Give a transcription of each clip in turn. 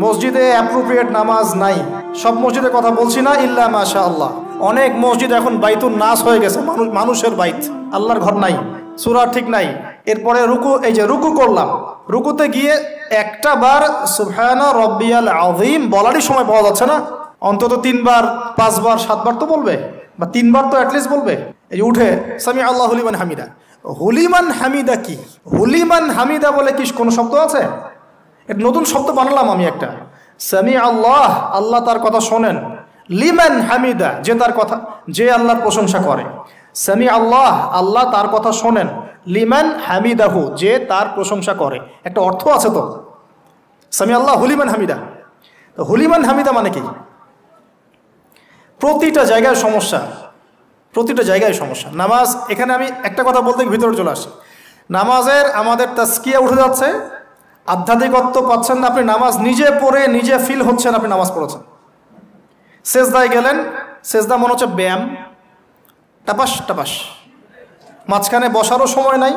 মসজিদে অ্যাপ্রোপ্রিয়েট নামাজ নাই, সব মসজিদের কথা বলছি না, ইল্লা মাশাআল্লাহ। অনেক মসজিদ এখন বাইতুন নাস হয়ে গেছে, মানুষের বাইত, আল্লাহর ঘর নাই, সূরা ঠিক নাই। এরপরে রুকু, এই যে রুকু করলাম, রুকুতে গিয়ে একটা বার সুবহানা রাব্বিয়াল আযীম বলারই সময় পাওয়া যাচ্ছে না। অন্তত 3 বার 5 বার 7 বার তো বলবে, বা 3 বার তো অ্যাটলিস্ট বলবে। এই যে উঠে সামি আল্লাহু লিমান হামিদা, হুলিমান হামিদা কি? হুলিমান হামিদা বলে কি কোনো শব্দ আছে? এটা নতুন শব্দ বানালাম আমি একটা। সামি আল্লাহ, আল্লাহ তার কথা শোনেন। লিমান হামিদা, যে তার কথা, যে আল্লাহর প্রশংসা করে। সামি আল্লাহ, আল্লাহ তার কথা শোনেন। লিমান হামিদাহু, যে তার প্রশংসা করে। একটা অর্থ আছে তো, সামি আল্লাহ হুলিমান হামিদা। তো হুলিমান হামিদা মানে কি? প্রতিটা জায়গায় সমস্যা, প্রতিটা জায়গায় সমস্যা। নামাজ, এখানে আমি একটা কথা বলতে ভিতরে চলে আসি। নামাজের আমাদের তাজকিয়া উঠে যাচ্ছে, আধ্যাত্মিকত্ব পাচ্ছেন না। আপনি নামাজ নিজে পড়ে নিজে ফিল হচ্ছেন আপনি নামাজ পড়েছেন। সেজদায় গেলেন, সেজদা মনে হচ্ছে ব্যায়াম, টাপাস টাপাস। মাঝখানে বসারও সময় নাই,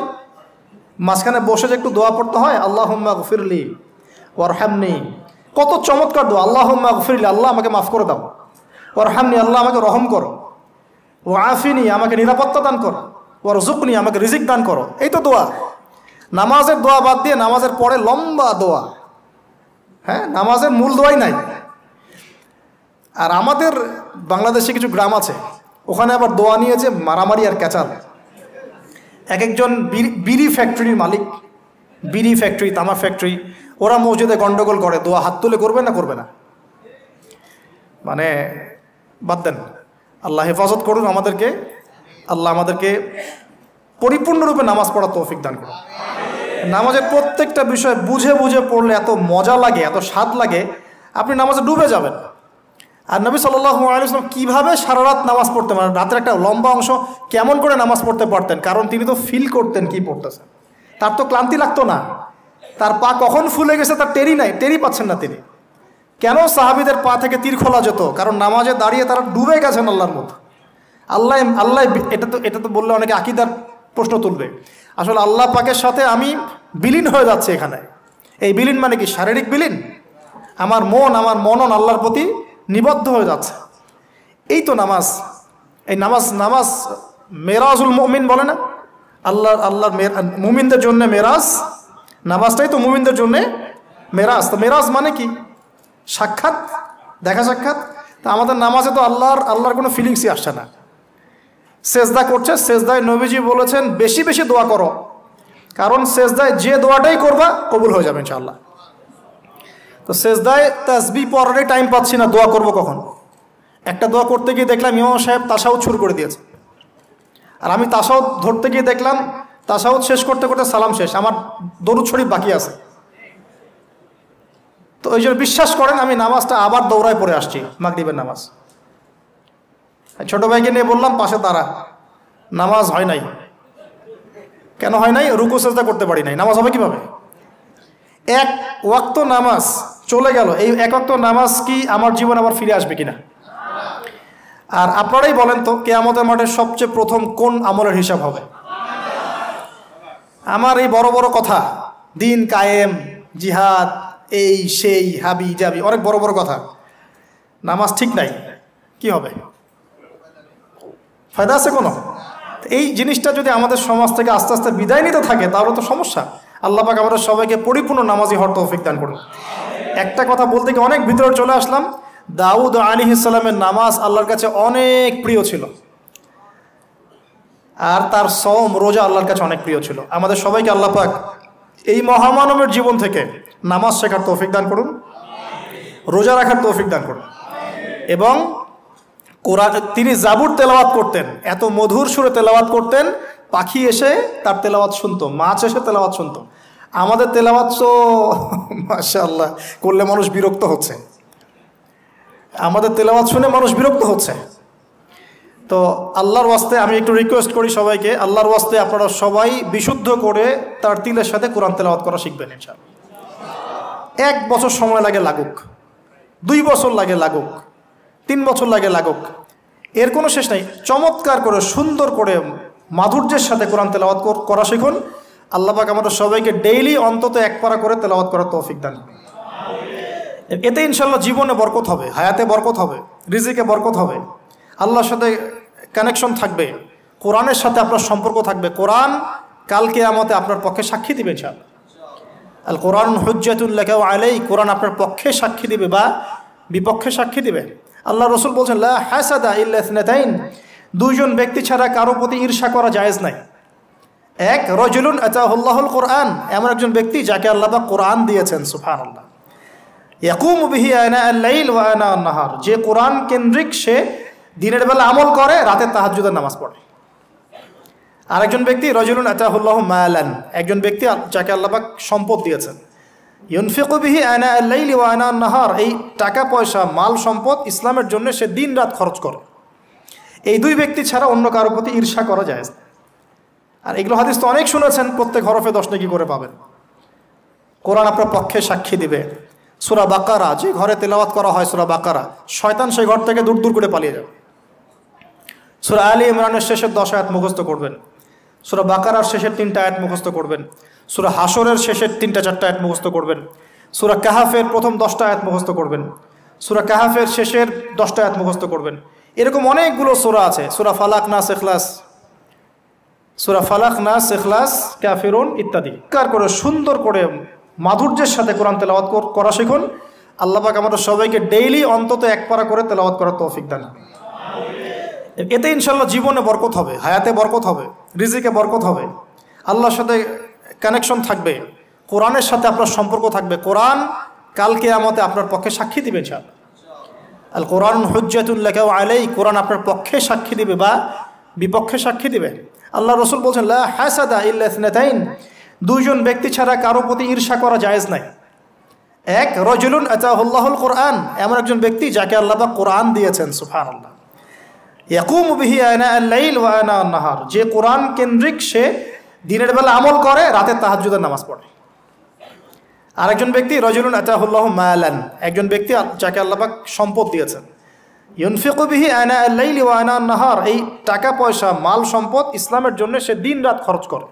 মাঝখানে বসে যে একটু দোয়া পড়তে হয়, আল্লাহুম্মা গফিরলি ওয়ারহামনি, কত চমৎকার দোয়া। আল্লাহুম্মা গফিরলি, আল্লাহ আমাকে মাফ করে দাও। ওয়ারহামনি, আল্লাহ আমাকে রহম করো। ওয়াফিনি, আমাকে নিরাপত্তা দান করো। ওয়ারজুকনি, আমাকে রিজিক দান করো। এই তো দোয়া। নামাজের দোয়া বাদ দিয়ে নামাজের পরে লম্বা দোয়া, হ্যাঁ, নামাজের মূল দোয়াই নাই। আর আমাদের বাংলাদেশে কিছু গ্রাম আছে, ওখানে আবার দোয়া নিয়েছে মারামারি আর ক্যাচাল। এক একজন বিড়ি ফ্যাক্টরির মালিক, বিড়ি ফ্যাক্টরি, তামাক ফ্যাক্টরি, ওরা মসজিদে গন্ডগোল করে, দোয়া হাত তুলে করবে না করবে না, মানে বাদ দেন। আল্লাহ হেফাজত করুন আমাদেরকে, আল্লাহ আমাদেরকে পরিপূর্ণরূপে নামাজ পড়ার তৌফিক দান করুন। নামাজের প্রত্যেকটা বিষয় বুঝে বুঝে পড়লে এত মজা লাগে, এত স্বাদ লাগে, আপনি নামাজে ডুবে যাবেন। আর নবী সাল্লাল্লাহু আলাইহি ওয়াসাল্লাম কীভাবে সারা রাত নামাজ পড়তেন, মানে রাতের একটা লম্বা অংশ কেমন করে নামাজ পড়তে পারতেন? কারণ তিনি তো ফিল করতেন কি পড়তেছেন, তার তো ক্লান্তি লাগতো না। তার পা কখন ফুলে গেছে তার টেরি পাচ্ছেন না তিনি। কেন সাহাবীদের পা থেকে তীর খোলা যেত? কারণ নামাজে দাঁড়িয়ে তারা ডুবে গেছেন আল্লাহর মধ্যে। আল্লাহ এটা তো বললে অনেকে আকীদার প্রশ্ন তুলবে। আসলে আল্লাহ পাকের সাথে আমি বিলীন হয়ে যাচ্ছি এখানে। এই বিলীন মানে কি? শারীরিক বিলীন। আমার মনন আল্লাহর প্রতি নিবদ্ধ হয়ে যাচ্ছে। এই তো নামাজ। এই নামাজ মেরাজুল মুমিন বলে না, আল্লাহর মুমিনদের জন্য মেরাজ। নামাজটাই তো মুমিনদের জন্য মেরাজ। তো মেরাজ মানে কি? সাক্ষাৎ, দেখা সাক্ষাৎ। তা আমাদের নামাজে তো আল্লাহর কোনো ফিলিংসই আসছে না। সেজদা করছে, সেজদায় নবীজি বলেছেন বেশি বেশি দোয়া করো, কারণ সেজদায় যে দোয়াটাই করবা কবুল হয়ে যাবে ইনশাআল্লাহ। তো সেজদায় তাসবিহ পড়ারই টাইম পাচ্ছি না, দোয়া করব কখন? একটা দোয়া করতে গিয়ে দেখলাম ইমাম সাহেব তাশাহুদ শুরু করে দিয়েছে, আর আমি তাশাহুদ ধরতে গিয়ে দেখলাম তাশাহুদ শেষ করতে করতে সালাম শেষ, আমার দরুদ শরীফ বাকি আছে। তো ওই জন্য বিশ্বাস করেন আমি নামাজটা আবার দৌড়ায় পড়ে আসছি, মাগরিবের নামাজ। ছোট ভাইকে নিয়ে বললাম পাশে দাঁড়া, নামাজ হয় নাই। কেন হয় নাই? রুকু সেজদা করতে পারি নাই। নামাজ হবে কিভাবে? এক ওয়াক্ত নামাজ চলে গেল। এই এক ওয়াক্ত নামাজ কি আমার জীবন আবার ফিরে আসবে কিনা? আর আপনারাই বলেন তো, কিয়ামতের মাঠে সবচেয়ে প্রথম কোন আমলের হিসাব হবে? আমার এই বড় বড় কথা, দিন কায়েম, জিহাদ, এই সেই, হাবি জাবি, অনেক বড় বড় কথা, নামাজ ঠিক নাই, কি হবে? ফায়দা আছে কোনো? এই জিনিসটা যদি আমাদের সমাজ থেকে আস্তে আস্তে বিদায় নিতে থাকে তাহলে তো সমস্যা। আল্লাহ পাক আমাদের সবাইকে পরিপূর্ণ নামাজি হওয়ার তৌফিক দান করুন। একটা কথা বলতে গিয়ে অনেক ভিতরে চলে আসলাম। দাউদ আলাইহিস সালামের নামাজ আল্লাহর কাছে অনেক প্রিয় ছিল, আর তার সওম রোজা আল্লাহর কাছে অনেক প্রিয় ছিল। আমাদের সবাইকে আল্লাহ পাক এই মহামানবের জীবন থেকে নামাজ শেখার তৌফিক দান করুন, রোজা রাখার তৌফিক দান করুন। এবং কোরআন, তিনি জাবুর তেলাওয়াত করতেন, এত মধুর সুরে তেলাওয়াত করতেন, পাখি এসে তার তেলাওয়াত শুনতো, মাছ এসে তেলাওয়াত শুনতো। আমাদের তেলাওয়াত তো মাশাআল্লাহ করলে মানুষ বিরক্ত হচ্ছে, আমাদের তেলাওয়াত শুনে মানুষ বিরক্ত হচ্ছে। তো আল্লাহর ওয়াস্তে আমি একটু রিকোয়েস্ট করি সবাইকে, আল্লাহর ওয়াস্তে আপনারা সবাই বিশুদ্ধ করে তার তিলের সাথে কোরআন তেলাওয়াত করা শিখবেন ইনশাআল্লাহ। 1 বছর সময় লাগে লাগুক, 2 বছর লাগে লাগুক, 3 বছর লাগে লাগুক, এর কোনো শেষ নাই। চমৎকার করে সুন্দর করে মাধুর্যের সাথে কোরআন তেলাওয়াত করা শিখুন। আল্লাহ পাক আমাদের সবাইকে ডেইলি অন্তত 1 পারা করে তেলাওয়াত করার তৌফিক দান। এতে ইনশাল্লাহ জীবনে বরকত হবে, হায়াতে বরকত হবে, রিজিকে বরকত হবে, আল্লাহর সাথে কানেকশন থাকবে, কোরআনের সাথে আপনার সম্পর্ক থাকবে। কোরআন কাল কিয়ামতে আপনার পক্ষে সাক্ষী দিবে ইনশাআল্লাহ। আল কোরআন হুজ্জাতুল লাকা ওয়া আলাই, কোরআন আপনার পক্ষে সাক্ষী দিবে বা বিপক্ষে সাক্ষী দিবে। আল্লাহ রসুল বলছেন লা হাসাদা ইল্লা ইসনাতাইন, দুইজন ব্যক্তি ছাড়া কারো প্রতি ঈর্ষা করা জায়েজ নাই। এক, রাজুলুন আতাহুল্লাহুল কোরআন, এমন একজন ব্যক্তি যাকে আল্লাহ পাক কোরআন দিয়েছেন, সুবহানাল্লাহ। ইয়াকুমু বিহি আনা আল-লাইল ওয়া আনা আন-নাহার, যে কোরআন কেন্দ্রিক, সে দিনের বেলা আমল করে, রাতে তাহাজ্জুদের নামাজ পড়ে। আরেকজন ব্যক্তি রাজুলুন আতাহুল্লাহু মালান, একজন ব্যক্তি যাকে আল্লাহ পাক সম্পদ দিয়েছেন। ইউনফিকু বিহি আনা আল-লাইল ওয়া আনা আন-নাহার, এই টাকা পয়সা মাল সম্পদ ইসলামের জন্য সে দিন রাত খরচ করে। এই দুই ব্যক্তি ছাড়া অন্য কারো প্রতি ঈর্ষা করা যায় না। আর এগুলো হাদিস তো অনেক শুনেছেন, প্রত্যেক হরফে 10 নেকি করে পাবেন। কোরআন আপনার পক্ষে সাক্ষী দিবে। সূরা বাকারা, যে ঘরে তেলাওয়াত করা হয় সূরা বাকারা, শয়তান সেই ঘর থেকে দূর দূর করে পালিয়ে যাবে। সূরা আলী ইমরানের শেষের 10 আয়াত মুখস্থ করবেন, সূরা বাকারার শেষের 3টা আয়াত মুখস্থ করবেন, সূরা হাশরের শেষের 3-4টা আয়াত মুখস্থ করবেন, সূরা কাহাফের প্রথম 10টা আয়াত মুখস্থ করবেন, সূরা কাহাফের শেষের 10টা আয়াত মুখস্থ করবেন। এরকম অনেকগুলো সূরা আছে, সূরা ফালাক, নাস, ইখলাস, সূরা ফালাক, নাস, ইখলাস, কাফিরুন ইত্যাদি। কার করে সুন্দর করে মাধুর্যের সাথে কোরআন তেলাওয়াত করা শিখুন। আল্লাহ পাক আমাদের সবাইকে ডেইলি অন্তত এক পারা করে তেলাওয়াত করার তৌফিক দান। এতে ইনশাল্লাহ জীবনে বরকত হবে, হায়াতে বরকত হবে, রিজিকে বরকত হবে, আল্লাহর সাথে কানেকশন থাকবে, কোরআনের সাথে আপনার সম্পর্ক থাকবে। কোরআন কাল কিয়ামতে আপনার পক্ষে সাক্ষী দিবে ইনশাআল্লাহ। আল কোরআন হুজ্জাতুল লাকা ওয়া আলাই, কোরআন আপনার পক্ষে সাক্ষী দিবে বা বিপক্ষে সাক্ষী দিবে। আল্লাহ রসুল বলছেন লা হাসাদা ইল্লা ইসনাতাইন, দুইজন ব্যক্তি ছাড়া কারো প্রতি ঈর্ষা করা জায়েজ নাই। এক, রাজুলুন আতাহুল্লাহুল কোরআন, এমন একজন ব্যক্তি যাকে আল্লাহ পাক কোরআন দিয়েছেন, সুবহানাল্লাহ। ইয়াকুমু বিহি আনা আল-লাইল ওয়া আনা আন-নাহার, যে কোরআন কেন্দ্রিক, সে দিনের বেলা আমল করে, রাতে তাহাজ্জুদের নামাজ পড়ে। আরেকজন ব্যক্তি রাজুলুন আতাহুল্লাহু মালান, একজন ব্যক্তি যাকে আল্লাহ পাক সম্পদ দিয়েছেন। ইউনফিকু বিহি আনা আল-লাইল ওয়া আনা আন-নাহার, এই টাকা পয়সা মাল সম্পদ ইসলামের জন্য সে দিন রাত খরচ করে।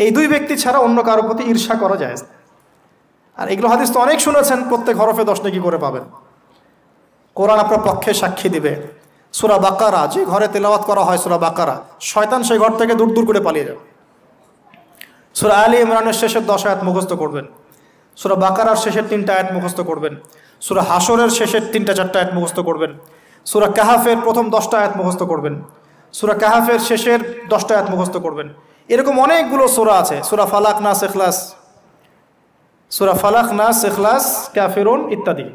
এই দুই ব্যক্তি ছাড়া অন্য কারো প্রতি ঈর্ষা করা যায় না। আর এগুলো হাদিস তো অনেক শুনেছেন, প্রত্যেক হরফে 10 নেকি করে পাবেন। কোরআন আপনার পক্ষে সাক্ষী দিবে। সূরা বাকারা, যে ঘরে তেলাওয়াত করা হয় সূরা বাকারা, শয়তান সেই ঘর থেকে দূর দূর করে পালিয়ে যাবে। সূরা আলী ইমরানের শেষের 10 আয়াত মুখস্থ করবেন, সূরা বাকারার শেষের 3টা আয়াত মুখস্থ করবেন, সূরা হাশরের শেষের 3-4টা আয়াত মুখস্থ করবেন, সূরা কাহাফের প্রথম 10টা আয়াত মুখস্থ করবেন, সূরা কাহাফের শেষের 10টা আয়াত মুখস্থ করবেন। এরকম অনেকগুলো সূরা আছে, সূরা ফালাক, নাস, ইখলাস, সূরা ফালাক, নাস, ইখলাস, কাফিরুন ইত্যাদি।